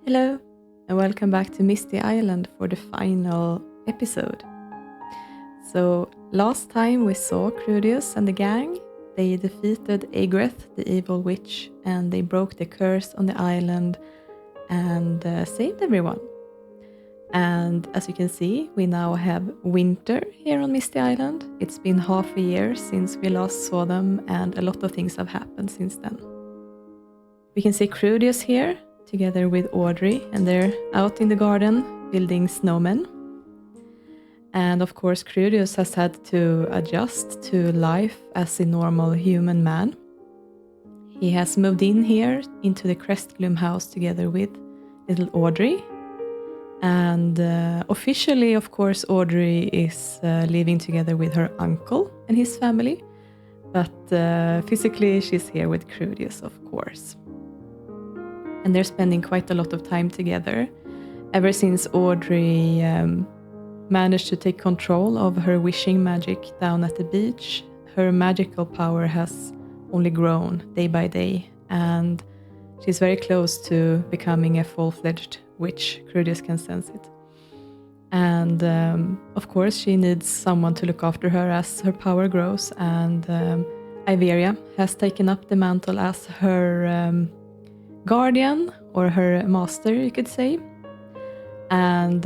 Hello, and welcome back to Misty Island for the final episode. So, last time we saw Krudius and the gang. They defeated Agreth, the evil witch, and they broke the curse on the island and saved everyone. And as you can see, we now have winter here on Misty Island. It's been half a year since we last saw them, and a lot of things have happened since then. We can see Krudius here, together with Audrey, and they're out in the garden building snowmen. And of course, Krudius has had to adjust to life as a normal human man. He has moved in here into the Crest Gloom house together with little Audrey. And officially, of course, Audrey is living together with her uncle and his family. But physically, she's here with Krudius, of course. And they're spending quite a lot of time together. Ever since Audrey managed to take control of her wishing magic down at the beach, her magical power has only grown day by day. And she's very close to becoming a full-fledged witch. Krudius can sense it. And of course, she needs someone to look after her as her power grows. And Ivia has taken up the mantle as her guardian, or her master, you could say. And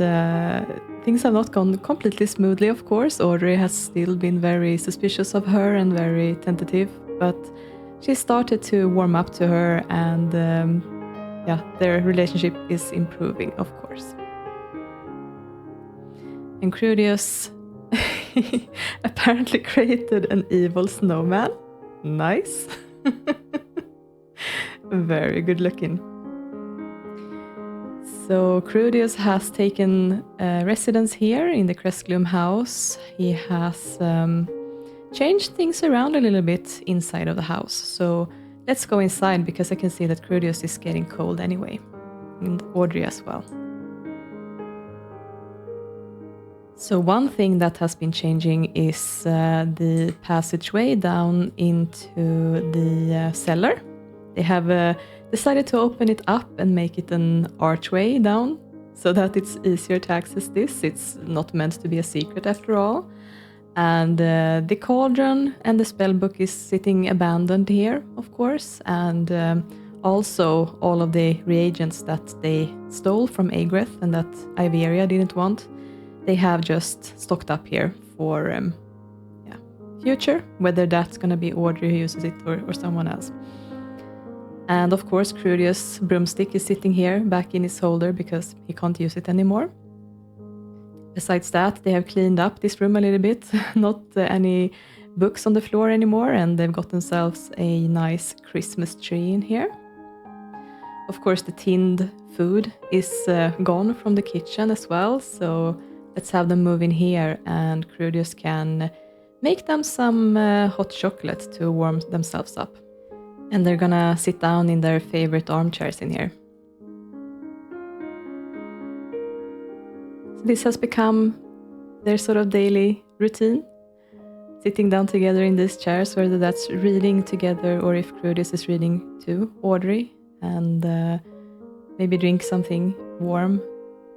things have not gone completely smoothly, of course. Audrey has still been very suspicious of her and very tentative, but she started to warm up to her, and their relationship is improving, of course. And Krudius apparently created an evil snowman. Nice. Very good looking. So Krudius has taken residence here in the Crest Gloom house. He has changed things around a little bit inside of the house. So let's go inside, because I can see that Krudius is getting cold anyway. And Audrey as well. So one thing that has been changing is the passageway down into the cellar. They have decided to open it up and make it an archway down so that it's easier to access this. It's not meant to be a secret after all. And the cauldron and the spellbook is sitting abandoned here, of course. And also all of the reagents that they stole from Agreth and that Ivia didn't want, they have just stocked up here for future, whether that's going to be Audrey who uses it or someone else. And of course, Krudius' broomstick is sitting here back in his holder because he can't use it anymore. Besides that, they have cleaned up this room a little bit. Not any books on the floor anymore, and they've got themselves a nice Christmas tree in here. Of course, the tinned food is gone from the kitchen as well, so let's have them move in here, and Krudius can make them some hot chocolate to warm themselves up. And they're gonna sit down in their favorite armchairs in here. So this has become their sort of daily routine. Sitting down together in these chairs, whether that's reading together or if Krudius is reading to Audrey, and maybe drink something warm,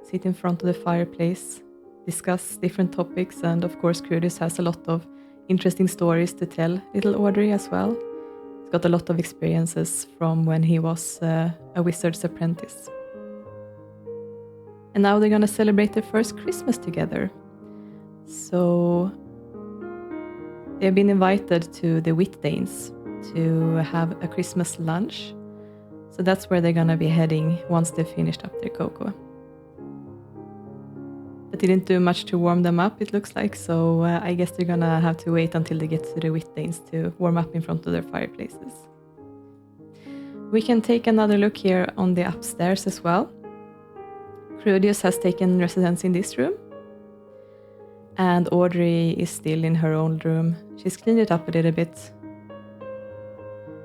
sit in front of the fireplace, discuss different topics, and of course Krudius has a lot of interesting stories to tell little Audrey as well. Got a lot of experiences from when he was a wizard's apprentice. And now they're going to celebrate their first Christmas together. So they've been invited to the Witdans to have a Christmas lunch. So that's where they're going to be heading once they've finished up their cocoa. But didn't do much to warm them up, it looks like, so I guess they're gonna have to wait until they get to the Witdans to warm up in front of their fireplaces. We can take another look here on the upstairs as well. Krudius has taken residence in this room, and Audrey is still in her own room. She's cleaned it up a little bit.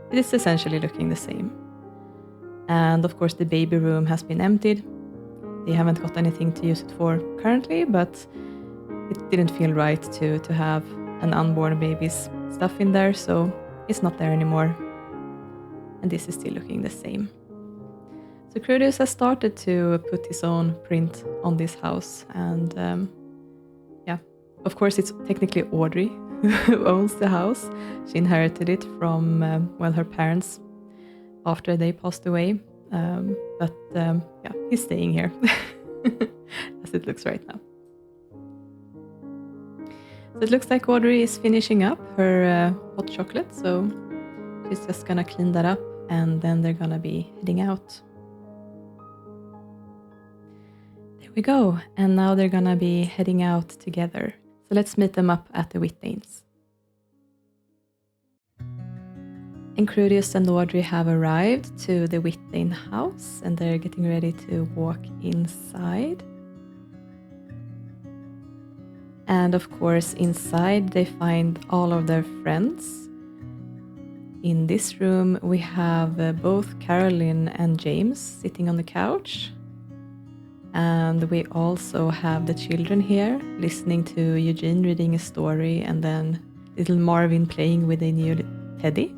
It is essentially looking the same. And of course the baby room has been emptied. They haven't got anything to use it for currently, but it didn't feel right to have an unborn baby's stuff in there, so it's not there anymore. And this is still looking the same. So Krudius has started to put his own print on this house, and yeah, of course it's technically Audrey who owns the house. She inherited it from well, her parents after they passed away, but yeah, he's staying here as it looks right now. So it looks like Audrey is finishing up her hot chocolate, so she's just gonna clean that up and then they're gonna be heading out. There we go, and now they're gonna be heading out together. So let's meet them up at the Witdans. And Krudius and Audrey have arrived to the Witdan house and they're getting ready to walk inside. And of course, inside they find all of their friends. In this room, we have both Caroline and James sitting on the couch. And we also have the children here listening to Eugene reading a story and then little Marvin playing with a new teddy.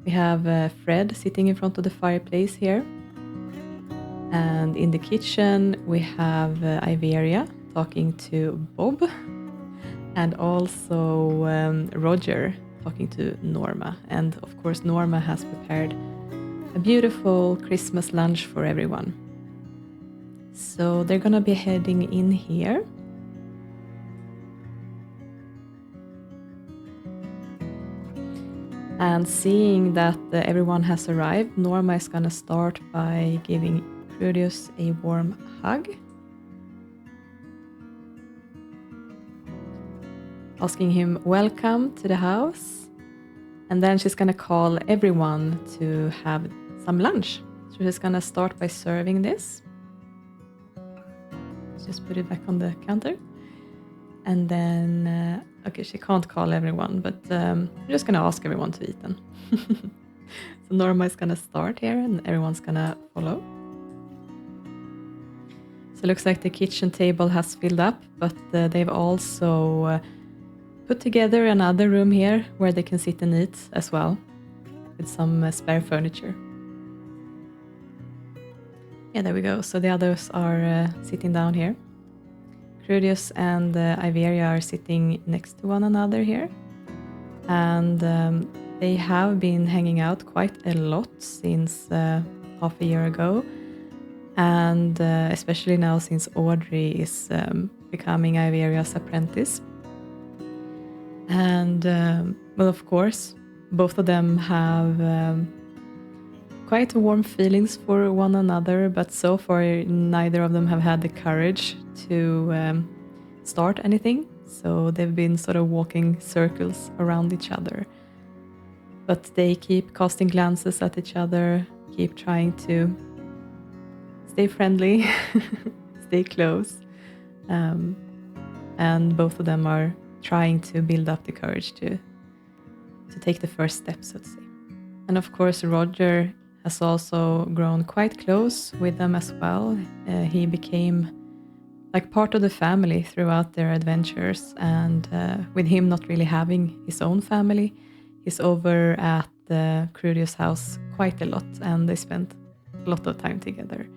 We have Fred sitting in front of the fireplace here. And in the kitchen, we have Ivia talking to Bob, and also Roger talking to Norma. And of course, Norma has prepared a beautiful Christmas lunch for everyone. So they're gonna be heading in here. And seeing that everyone has arrived, Norma is gonna start by giving Krudius a warm hug, asking him welcome to the house, and then she's gonna call everyone to have some lunch. So she's gonna start by serving this. Just put it back on the counter, and then okay, she can't call everyone, but I'm just gonna ask everyone to eat then. So Norma is gonna start here and everyone's gonna follow. So it looks like the kitchen table has filled up, but they've also put together another room here where they can sit and eat as well, with some spare furniture. Yeah, there we go. So the others are sitting down here. Krudius and Ivia are sitting next to one another here. And they have been hanging out quite a lot since half a year ago. And especially now since Audrey is becoming Ivia's apprentice. And well, of course, both of them have quite warm feelings for one another, but so far neither of them have had the courage to start anything. So they've been sort of walking circles around each other. But they keep casting glances at each other, keep trying to stay friendly, stay close. And both of them are trying to build up the courage to take the first step, so to say. And of course, Roger has also grown quite close with them as well. He became like part of the family throughout their adventures, and with him not really having his own family, he's over at the Krudius house quite a lot, and they spent a lot of time together.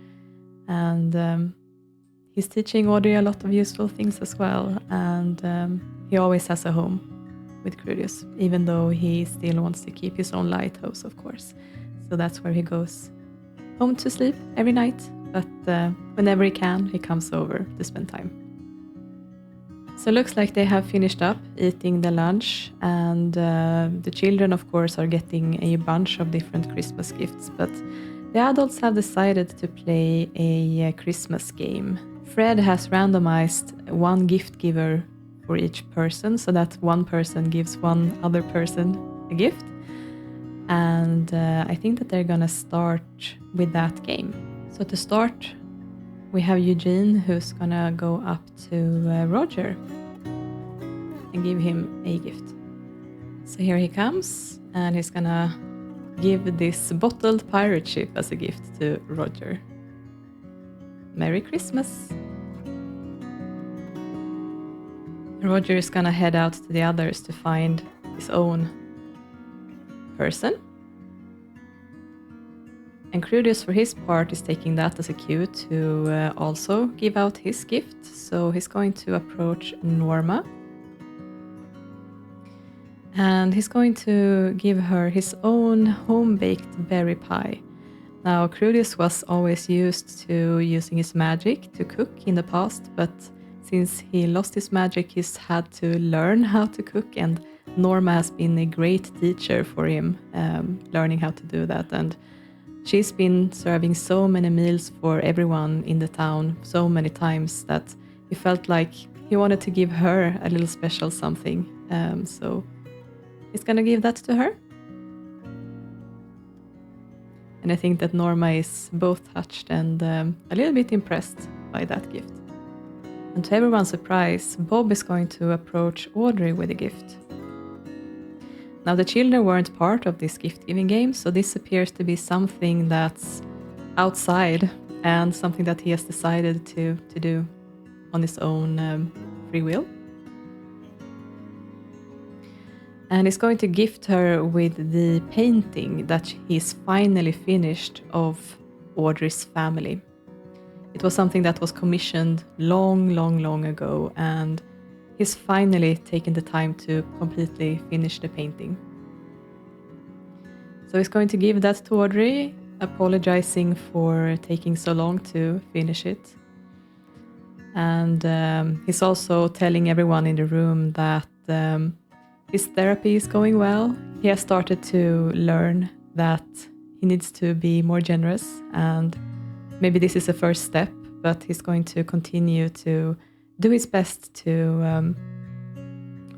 And he's teaching Audrey a lot of useful things as well, and he always has a home with Krudius, even though he still wants to keep his own lighthouse, of course. So that's where he goes home to sleep every night, but whenever he can, he comes over to spend time. So it looks like they have finished up eating the lunch, and the children, of course, are getting a bunch of different Christmas gifts, but the adults have decided to play a Christmas game. Fred has randomized one gift giver for each person, so that one person gives one other person a gift. And I think that they're gonna start with that game. So to start, we have Eugene, who's gonna go up to Roger and give him a gift. So here he comes, and he's gonna give this bottled pirate ship as a gift to Roger. Merry Christmas! Roger is gonna head out to the others to find his own person. And Krudius, for his part, is taking that as a cue to also give out his gift. So he's going to approach Norma. And he's going to give her his own home-baked berry pie. Now, Krudius was always used to using his magic to cook in the past, but since he lost his magic, he's had to learn how to cook, and Norma has been a great teacher for him, learning how to do that. And she's been serving so many meals for everyone in the town so many times that he felt like he wanted to give her a little special something. So he's gonna give that to her. And I think that Norma is both touched and a little bit impressed by that gift. And to everyone's surprise, Bob is going to approach Audrey with a gift. Now, the children weren't part of this gift-giving game, so this appears to be something that's outside and something that he has decided to do on his own free will. And he's going to gift her with the painting that he's finally finished of Audrey's family. It was something that was commissioned long ago, and he's finally taken the time to completely finish the painting. So he's going to give that to Audrey, apologizing for taking so long to finish it. And he's also telling everyone in the room that his therapy is going well. He has started to learn that he needs to be more generous, and maybe this is a first step, but he's going to continue to do his best to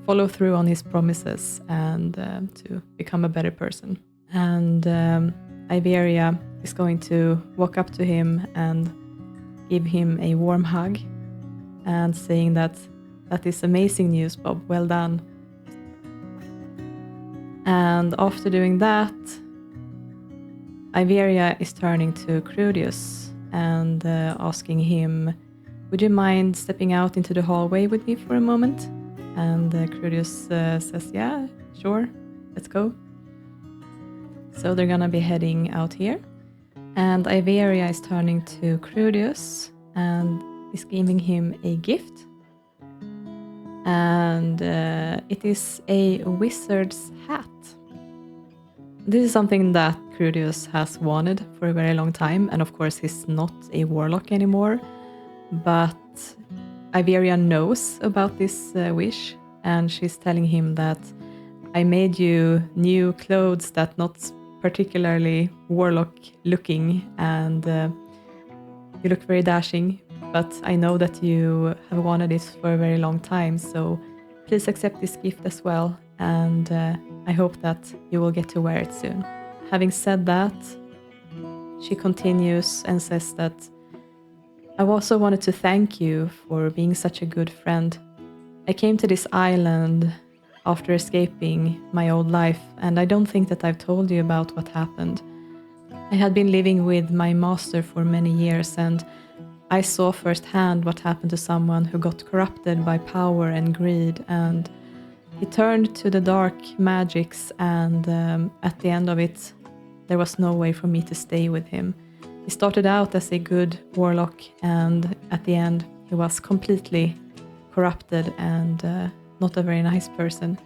follow through on his promises and to become a better person. And Ivia is going to walk up to him and give him a warm hug and saying that is amazing news, Bob, well done. And after doing that, Ivia is turning to Krudius and asking him, would you mind stepping out into the hallway with me for a moment? And Krudius says, yeah, sure, let's go. So they're gonna be heading out here. And Ivia is turning to Krudius and is giving him a gift. And it is a wizard's hat. This is something that Krudius has wanted for a very long time, and of course he's not a warlock anymore, but Ivia knows about this wish, and she's telling him that I made you new clothes that not particularly warlock looking, and you look very dashing, but I know that you have wanted it for a very long time, so please accept this gift as well, and I hope that you will get to wear it soon. Having said that, she continues and says that I also wanted to thank you for being such a good friend. I came to this island after escaping my old life, and I don't think that I've told you about what happened. I had been living with my master for many years, and I saw firsthand what happened to someone who got corrupted by power and greed, and he turned to the dark magics, and at the end of it, there was no way for me to stay with him. He started out as a good warlock, and at the end, he was completely corrupted and not a very nice person.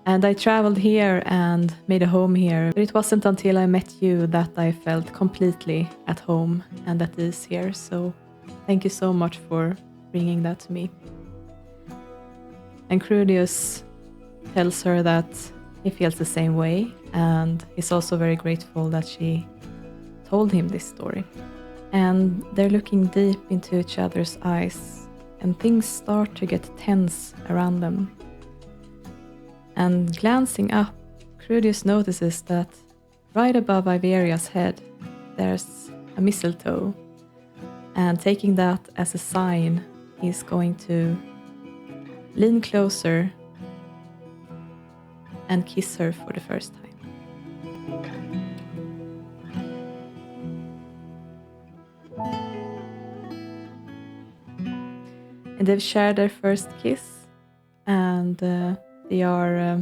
And I traveled here and made a home here, but it wasn't until I met you that I felt completely at home and at ease here. So thank you so much for bringing that to me. And Krudius tells her that he feels the same way, and he's also very grateful that she told him this story. And they're looking deep into each other's eyes, and things start to get tense around them. And glancing up, Krudius notices that right above Iveria's head, there's a mistletoe. And taking that as a sign, he's going to lean closer and kiss her for the first time. And they've shared their first kiss, and they are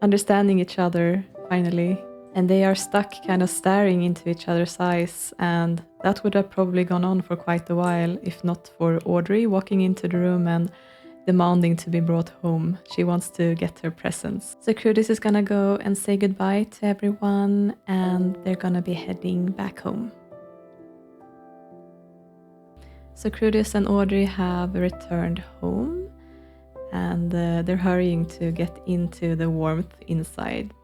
understanding each other finally, And they are stuck kind of staring into each other's eyes, and that would have probably gone on for quite a while if not for Audrey walking into the room and demanding to be brought home. She wants to get her presents. So Krudius is gonna go and say goodbye to everyone, and they're gonna be heading back home. So Krudius and Audrey have returned home, and they're hurrying to get into the warmth inside.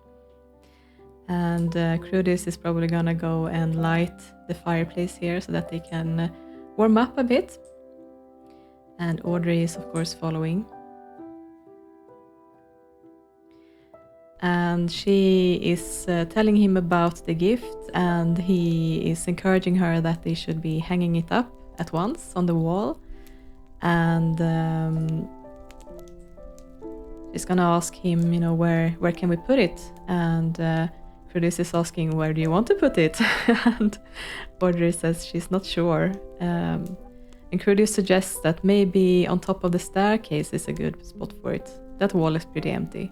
And Krudius is probably gonna go and light the fireplace here so that they can warm up a bit. And Audrey is of course following. And she is telling him about the gift, and he is encouraging her that they should be hanging it up at once on the wall. And she's gonna ask him, you know, where can we put it? And Krudius is asking, where do you want to put it? And Audrey says she's not sure. And Krudius suggests that maybe on top of the staircase is a good spot for it. That wall is pretty empty.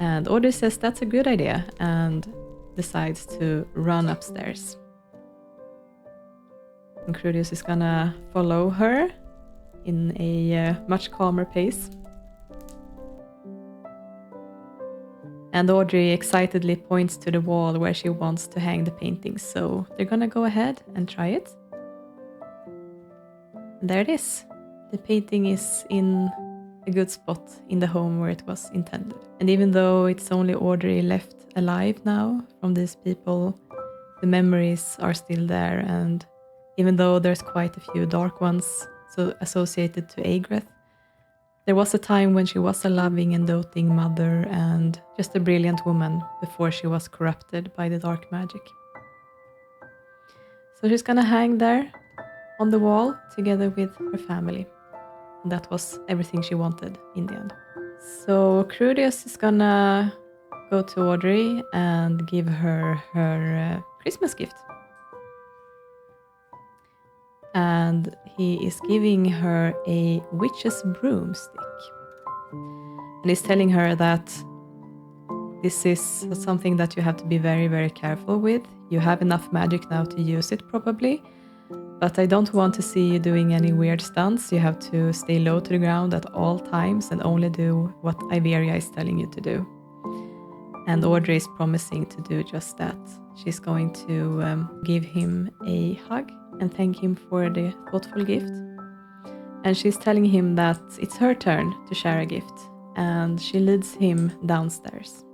And Audrey says that's a good idea and decides to run upstairs. And Krudius is gonna follow her in a much calmer pace. And Audrey excitedly points to the wall where she wants to hang the paintings, so they're gonna go ahead and try it. And there it is. The painting is in a good spot in the home where it was intended. And even though it's only Audrey left alive now from these people, the memories are still there, and even though there's quite a few dark ones associated to Agreth, there was a time when she was a loving and doting mother and just a brilliant woman before she was corrupted by the dark magic. So she's gonna hang there on the wall together with her family. And that was everything she wanted in the end. So Krudius is gonna go to Audrey and give her her Christmas gift. And he is giving her a witch's broomstick. And he's telling her that this is something that you have to be very, very careful with. You have enough magic now to use it probably, but I don't want to see you doing any weird stunts. You have to stay low to the ground at all times and only do what Ivia is telling you to do. And Audrey is promising to do just that. She's going to give him a hug and thank him for the thoughtful gift. And she's telling him that it's her turn to share a gift, and she leads him downstairs.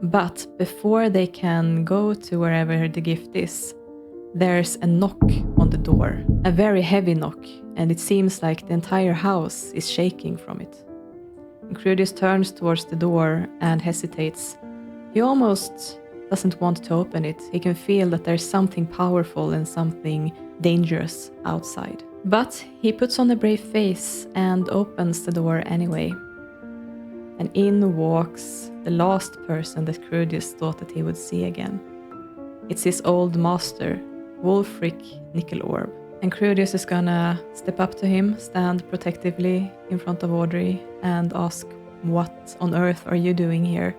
But before they can go to wherever the gift is, there's a knock on the door, a very heavy knock, and it seems like the entire house is shaking from it. And Krudius turns towards the door and hesitates. He almost doesn't want to open it. He can feel that there's something powerful and something dangerous outside. But he puts on a brave face and opens the door anyway. And in walks the last person that Krudius thought that he would see again. It's his old master, Wulfric Nickelorb. And Krudius is gonna step up to him, stand protectively in front of Audrey, and ask, "What on earth are you doing here?"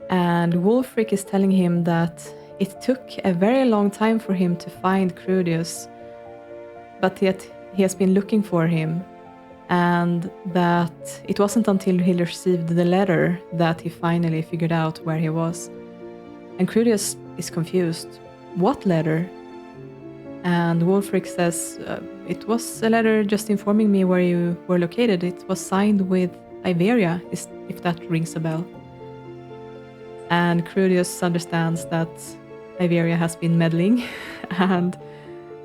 And Wulfric is telling him that it took a very long time for him to find Krudius, but yet he has been looking for him, and that it wasn't until he received the letter that he finally figured out where he was. And Krudius is confused. What letter? And Wulfric says, it was a letter just informing me where you were located. It was signed with Ivia, if that rings a bell. And Krudius understands that Ivia has been meddling and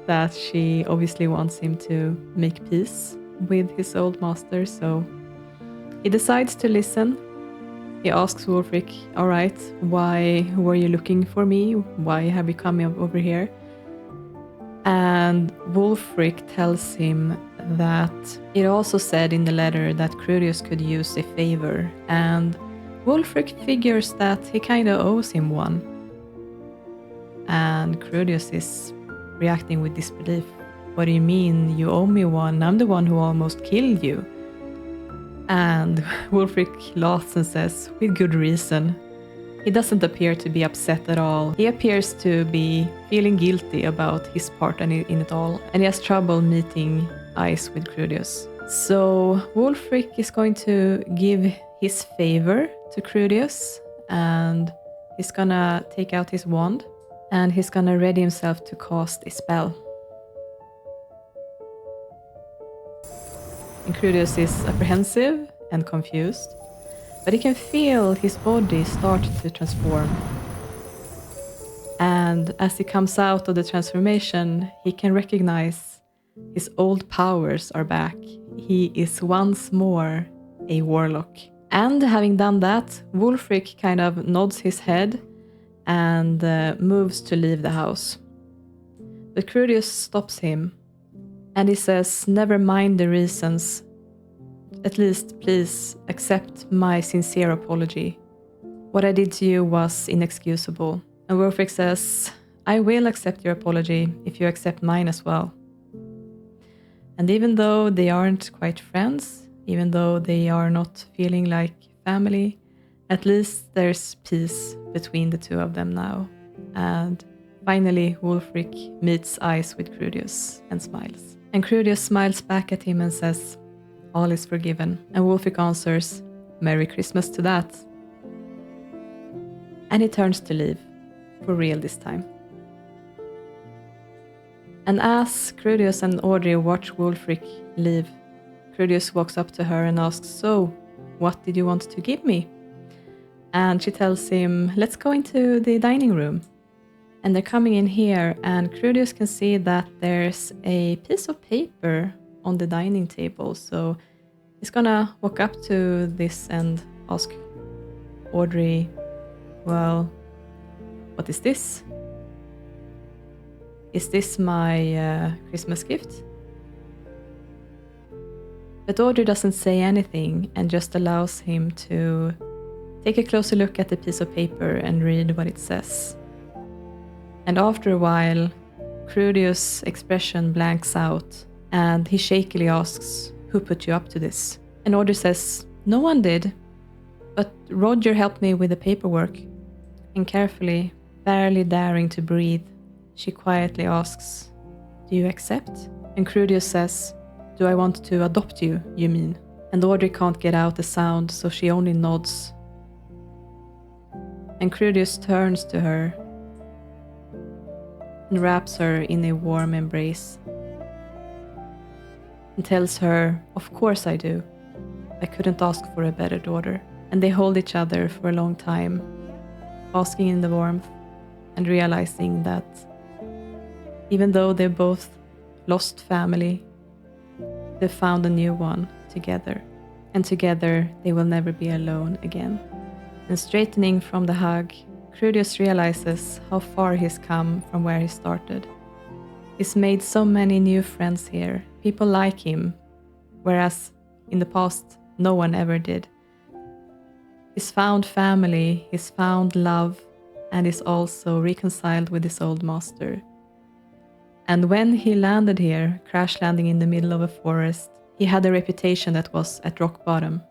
that she obviously wants him to make peace with his old master, so he decides to listen. He asks Wulfric, "All right, why were you looking for me? Why have you come over here?" And Wulfric tells him that it also said in the letter that Krudius could use a favor, and Wulfric figures that he kinda owes him one. And Krudius is reacting with disbelief. "What do you mean, you owe me one? I'm the one who almost killed you." And Wulfric laughs and says, with good reason. He doesn't appear to be upset at all. He appears to be feeling guilty about his part in it all, and he has trouble meeting eyes with Krudius. So Wulfric is going to give his favor to Krudius, and he's gonna take out his wand, and he's gonna ready himself to cast a spell. And Krudius is apprehensive and confused, but he can feel his body start to transform. And as he comes out of the transformation, he can recognize his old powers are back. He is once more a warlock. And having done that, Wulfric kind of nods his head and moves to leave the house. But Krudius stops him, and he says, never mind the reasons. At least please accept my sincere apology. What I did to you was inexcusable. And Wulfric says, I will accept your apology if you accept mine as well. And even though they aren't quite friends, even though they are not feeling like family, at least there's peace between the two of them now. And finally Wulfric meets eyes with Krudius and smiles. And Krudius smiles back at him and says, all is forgiven. And Wulfric answers, Merry Christmas to that. And he turns to leave, for real this time. And as Krudius and Audrey watch Wulfric leave, Krudius walks up to her and asks, so, what did you want to give me? And she tells him, let's go into the dining room. And they're coming in here, and Krudius can see that there's a piece of paper on the dining table. So he's gonna walk up to this and ask Audrey, well, what is this? Is this my Christmas gift? But Audrey doesn't say anything and just allows him to take a closer look at the piece of paper and read what it says. And after a while, Krudius' expression blanks out, and he shakily asks, who put you up to this? And Audrey says, no one did, but Roger helped me with the paperwork. And carefully, barely daring to breathe, she quietly asks, do you accept? And Krudius says, do I want to adopt you, you mean? And Audrey can't get out a sound, so she only nods. And Krudius turns to her and wraps her in a warm embrace and tells her, of course I do. I couldn't ask for a better daughter. And they hold each other for a long time, basking in the warmth and realizing that even though they both lost family, they found a new one together. And together they will never be alone again. And straightening from the hug, Krudius realizes how far he's come from where he started. He's made so many new friends here, people like him, whereas in the past no one ever did. He's found family, he's found love, and is also reconciled with his old master. And when he landed here, crash landing in the middle of a forest, he had a reputation that was at rock bottom.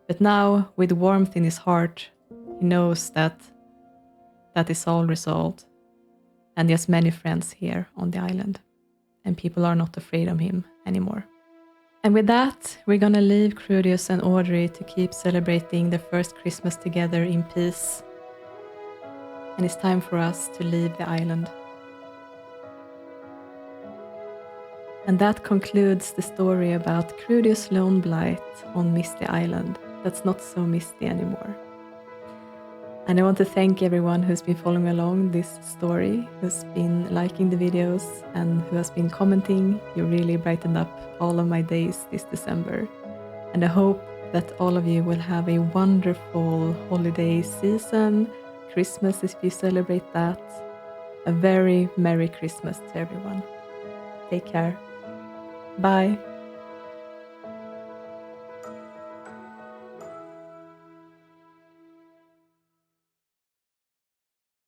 But now, with warmth in his heart, he knows that that is all resolved. And he has many friends here on the island. And people are not afraid of him anymore. And with that, we're gonna leave Krudius and Audrey to keep celebrating their first Christmas together in peace. And it's time for us to leave the island. And that concludes the story about Krudius Loneblight on Misty Island. That's not so misty anymore. And I want to thank everyone who's been following along this story, who's been liking the videos, and who has been commenting. You really brightened up all of my days this December. And I hope that all of you will have a wonderful holiday season, Christmas if you celebrate that. A very Merry Christmas to everyone. Take care. Bye.